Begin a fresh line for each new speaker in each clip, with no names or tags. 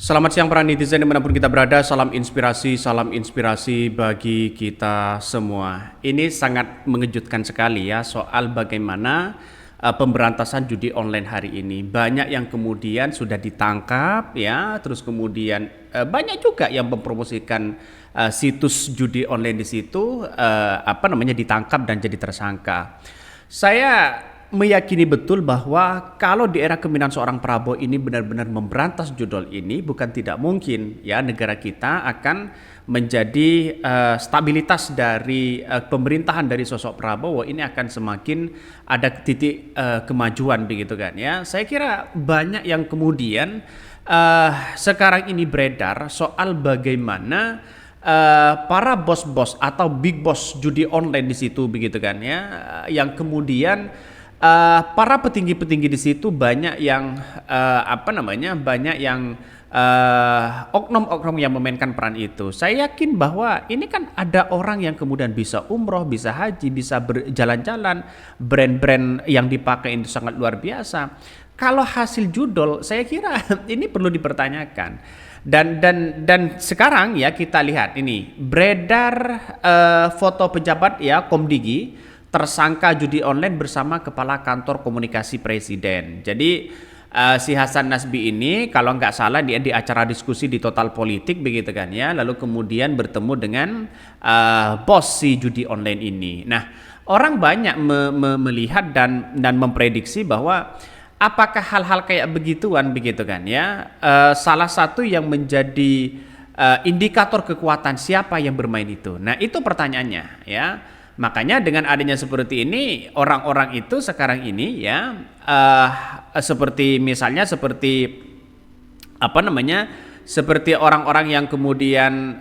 Selamat siang para netizen dimanapun kita berada, salam inspirasi bagi kita semua. Ini sangat mengejutkan sekali ya soal bagaimana pemberantasan judi online hari ini. Banyak yang kemudian sudah ditangkap ya, terus kemudian banyak juga yang mempromosikan situs judi online di situ ditangkap dan jadi tersangka. Saya meyakini betul bahwa kalau di era kepemimpinan seorang Prabowo ini benar-benar memberantas judul ini, bukan tidak mungkin ya negara kita akan menjadi stabilitas dari pemerintahan dari sosok Prabowo ini akan semakin ada titik kemajuan begitu kan ya. Saya kira banyak yang kemudian sekarang ini beredar soal bagaimana para bos-bos atau big boss judi online di situ begitu kan ya, yang kemudian para petinggi-petinggi di situ banyak yang oknum-oknum yang memainkan peran itu. Saya yakin bahwa ini kan ada orang yang kemudian bisa umroh, bisa haji, bisa berjalan-jalan, brand-brand yang dipakai itu sangat luar biasa. Kalau hasil judul, saya kira ini perlu dipertanyakan. Dan sekarang ya kita lihat ini beredar foto pejabat ya Komdigi tersangka judi online bersama Kepala Kantor Komunikasi Presiden. Jadi si Hasan Nasbi ini kalau nggak salah dia di acara diskusi di Total Politik begitu kan ya, lalu kemudian bertemu dengan bos si judi online ini. Nah, orang banyak melihat dan memprediksi bahwa apakah hal-hal kayak begituan begitu kan ya, salah satu yang menjadi indikator kekuatan siapa yang bermain itu. Nah, itu pertanyaannya ya. Makanya dengan adanya seperti ini, orang-orang itu sekarang ini ya seperti misalnya seperti seperti orang-orang yang kemudian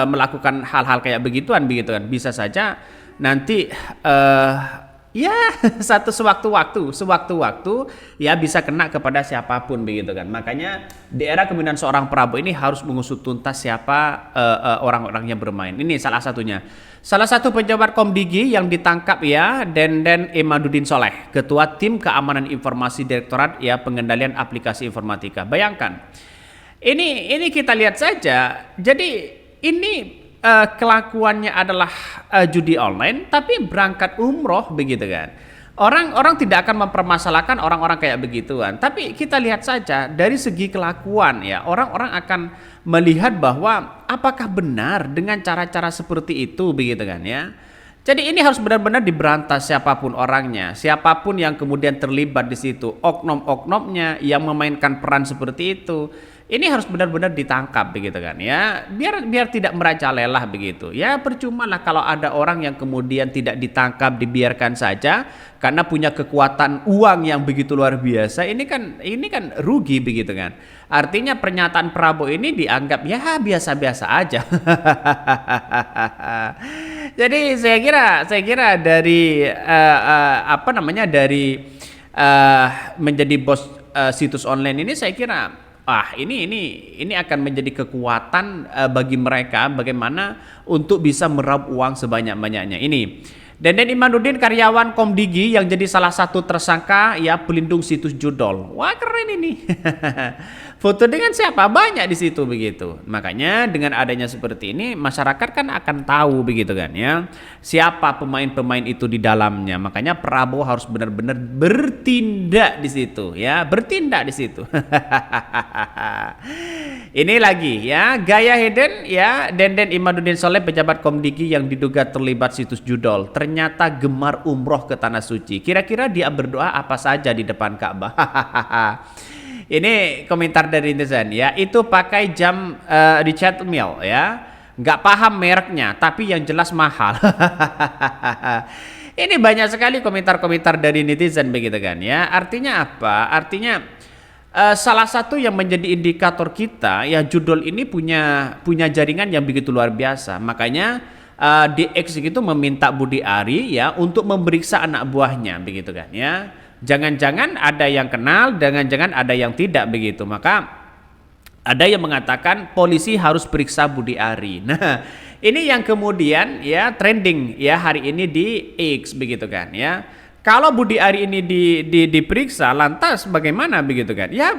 melakukan hal-hal kayak begituan begitu kan, bisa saja nanti ya sewaktu-waktu ya bisa kena kepada siapapun begitu kan. Makanya di era kepemimpinan seorang Prabowo ini harus mengusut tuntas siapa orang-orang yang bermain. Ini salah satunya. Salah satu pejabat Komdigi yang ditangkap ya, Denden Imaduddin Soleh, Ketua Tim Keamanan Informasi Direktorat ya Pengendalian Aplikasi Informatika. Bayangkan. Ini kita lihat saja. Jadi ini kelakuannya adalah judi online tapi berangkat umroh begitu kan. Orang tidak akan mempermasalahkan orang-orang kayak begituan. Tapi kita lihat saja dari segi kelakuan ya, orang-orang akan melihat bahwa apakah benar dengan cara-cara seperti itu begitu kan ya. Jadi ini harus benar-benar diberantas siapapun orangnya, siapapun yang kemudian terlibat di situ, oknum-oknumnya yang memainkan peran seperti itu. Ini harus benar-benar ditangkap begitu kan ya, biar tidak merajalela begitu ya. Percuma lah kalau ada orang yang kemudian tidak ditangkap, dibiarkan saja karena punya kekuatan uang yang begitu luar biasa. Ini kan rugi begitu kan. Artinya pernyataan Prabowo ini dianggap ya biasa-biasa aja. Jadi saya kira dari menjadi bos situs online ini, saya kira ini akan menjadi kekuatan bagi mereka bagaimana untuk bisa meraup uang sebanyak-banyaknya. Ini Denden Imaduddin, karyawan Komdigi yang jadi salah satu tersangka ya pelindung situs judol. Wah, keren ini. Foto dengan siapa? Banyak di situ begitu. Makanya dengan adanya seperti ini, masyarakat kan akan tahu begitu kan ya, siapa pemain-pemain itu di dalamnya. Makanya Prabowo harus benar-benar bertindak di situ ya, bertindak di situ. Ini lagi ya, gaya hidden ya, Denden Imaduddin Soleh, pejabat Komdigi yang diduga terlibat situs judol, ternyata gemar umroh ke tanah suci. Kira-kira dia berdoa apa saja di depan Ka'bah? Ini komentar dari netizen ya, itu pakai jam Richard Mille ya, nggak paham mereknya tapi yang jelas mahal. Ini banyak sekali komentar-komentar dari netizen begitu kan ya. Artinya apa? Artinya salah satu yang menjadi indikator kita ya, judul ini punya jaringan yang begitu luar biasa. Makanya DX itu meminta Budi Ari ya untuk memeriksa anak buahnya begitu kan ya. Jangan-jangan ada yang kenal, jangan-jangan ada yang tidak begitu. Maka ada yang mengatakan polisi harus periksa Budi Ari. Nah, ini yang kemudian ya trending ya hari ini di X begitu kan ya. Kalau Budi Ari ini diperiksa, lantas bagaimana begitu kan? Ya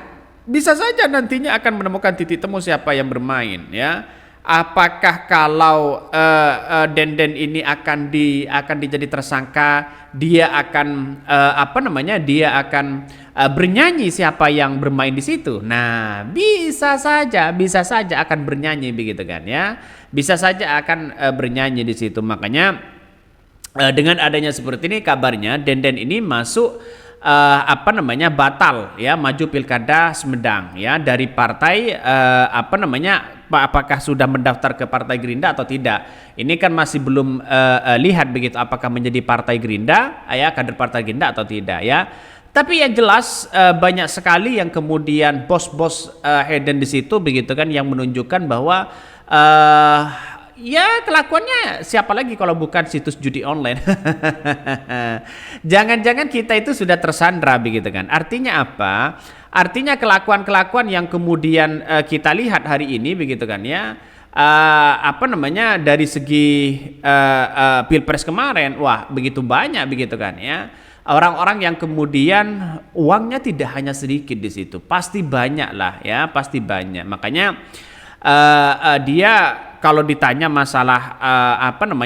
bisa saja nantinya akan menemukan titik temu siapa yang bermain, ya. Apakah kalau Denden ini akan dijadi tersangka, dia akan dia akan bernyanyi siapa yang bermain di situ. Nah, bisa saja akan bernyanyi begitu kan ya. Bisa saja akan bernyanyi di situ. Makanya dengan adanya seperti ini kabarnya Denden ini masuk batal ya maju Pilkada Sumedang ya dari partai apakah sudah mendaftar ke Partai Gerindra atau tidak. Ini kan masih belum lihat begitu apakah menjadi Partai Gerindra ya kader Partai Gerindra atau tidak ya. Tapi yang jelas banyak sekali yang kemudian bos-bos hidden di situ begitu kan yang menunjukkan bahwa ya kelakuannya siapa lagi kalau bukan situs judi online. Jangan-jangan kita itu sudah tersandra begitu kan. Artinya apa? Artinya kelakuan-kelakuan yang kemudian kita lihat hari ini begitu kan ya. Dari segi Pilpres kemarin, wah begitu banyak begitu kan ya. Orang-orang yang kemudian uangnya tidak hanya sedikit di situ, pasti banyak lah ya, pasti banyak. Makanya dia kalau ditanya masalah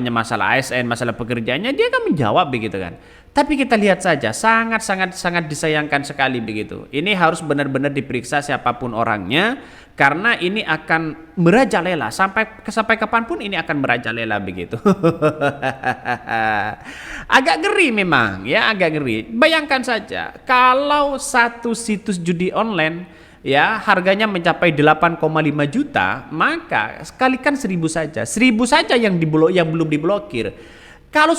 masalah ASN, masalah pekerjaannya, dia kan menjawab begitu kan. Tapi kita lihat saja sangat disayangkan sekali begitu. Ini harus benar-benar diperiksa siapapun orangnya karena ini akan merajalela sampai kapanpun ini akan merajalela begitu. Agak ngeri memang ya, agak ngeri. Bayangkan saja kalau satu situs judi online ya harganya mencapai 8,5 juta, maka kalikan 1.000 saja. 1.000 saja yang belum diblokir. Kalau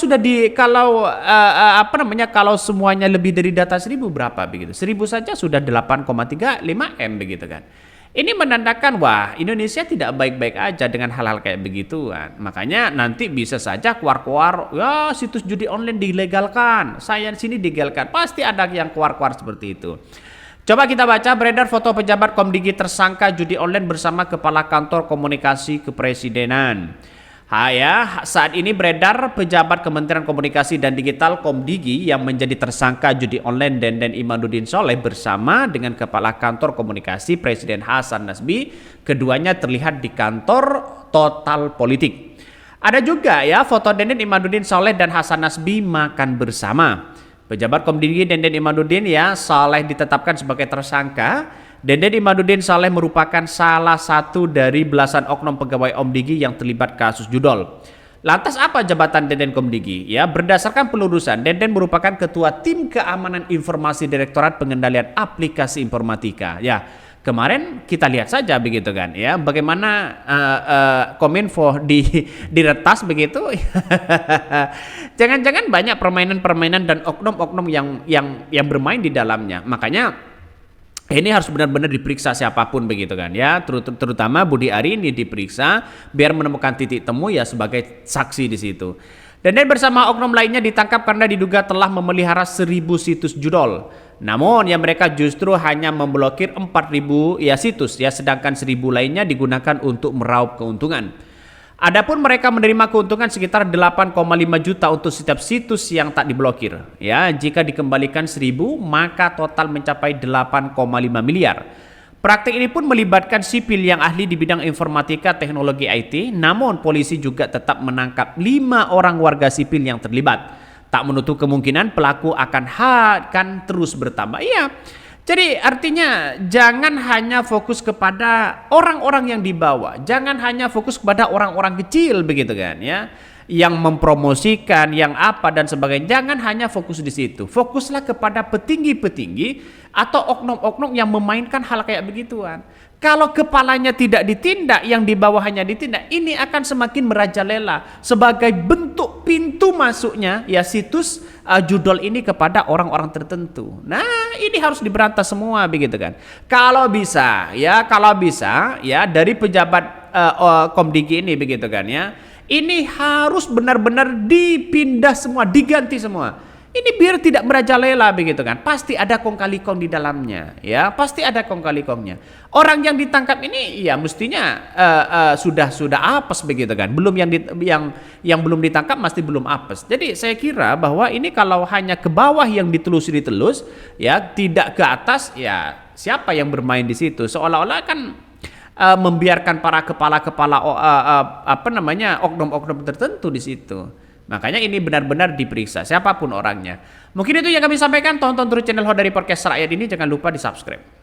kalau semuanya lebih dari data 1.000 berapa begitu? 1.000 saja sudah 8,35 M begitu kan. Ini menandakan wah Indonesia tidak baik-baik aja dengan hal-hal kayak begituan. Makanya nanti bisa saja keluar-keluar ya situs judi online dilegalkan, saya di sini dilegalkan. Pasti ada yang keluar-keluar seperti itu. Coba kita baca beredar foto pejabat Komdigi tersangka judi online bersama Kepala Kantor Komunikasi Kepresidenan. Saat ini beredar pejabat Kementerian Komunikasi dan Digital Komdigi yang menjadi tersangka judi online Denden Imaduddin Soleh bersama dengan Kepala Kantor Komunikasi Presiden Hasan Nasbi. Keduanya terlihat di kantor Total Politik. Ada juga ya foto Denden Imaduddin Soleh dan Hasan Nasbi makan bersama. Pejabat Komdigi Denden Imaduddin Soleh ditetapkan sebagai tersangka. Denden Imaduddin Soleh merupakan salah satu dari belasan oknum pegawai Komdigi yang terlibat kasus judol. Lantas apa jabatan Denden Komdigi? Ya, berdasarkan pelurusan, Denden merupakan ketua tim keamanan informasi Direktorat Pengendalian Aplikasi Informatika. Ya, kemarin kita lihat saja begitu kan ya, bagaimana Kominfo diretas begitu. Jangan-jangan banyak permainan-permainan dan oknum-oknum yang bermain di dalamnya. Makanya ini harus benar-benar diperiksa siapapun begitu kan ya, terutama Budi Ari ini diperiksa biar menemukan titik temu ya sebagai saksi di situ. Denden bersama oknum lainnya ditangkap karena diduga telah memelihara 1.000 situs judol. Namun mereka justru hanya memblokir 4.000 situs sedangkan 1.000 lainnya digunakan untuk meraup keuntungan. Adapun mereka menerima keuntungan sekitar 8,5 juta untuk setiap situs yang tak diblokir. Ya, jika dikembalikan 1.000 maka total mencapai 8,5 miliar. Praktik ini pun melibatkan sipil yang ahli di bidang informatika teknologi IT, namun polisi juga tetap menangkap 5 orang warga sipil yang terlibat. Tak menutup kemungkinan pelaku akan terus bertambah. Iya. Jadi artinya jangan hanya fokus kepada orang-orang yang di bawah, jangan hanya fokus kepada orang-orang kecil begitu kan ya, yang mempromosikan, yang apa dan sebagainya. Jangan hanya fokus di situ. Fokuslah kepada petinggi-petinggi atau oknum-oknum yang memainkan hal kayak begituan. Kalau kepalanya tidak ditindak, yang di bawahnya ditindak, ini akan semakin merajalela sebagai bentuk pintu masuknya situs judol ini kepada orang-orang tertentu. Nah, ini harus diberantas semua begitu kan. Kalau bisa dari pejabat Komdigi ini begitu kan ya. Ini harus benar-benar dipindah semua, diganti semua. Ini biar tidak merajalela begitu kan. Pasti ada kong kali kong di dalamnya ya, pasti ada kong kali kongnya. Orang yang ditangkap ini ya mestinya sudah apes begitu kan. Belum yang belum ditangkap masih belum apes. Jadi saya kira bahwa ini kalau hanya ke bawah yang ditelus ya, tidak ke atas ya siapa yang bermain di situ, seolah-olah kan membiarkan para kepala-kepala oknum-oknum tertentu di situ. Makanya ini benar-benar diperiksa siapapun orangnya. Mungkin itu yang kami sampaikan. Tonton terus channel Ho dari Podcast Rakyat ini, jangan lupa di subscribe.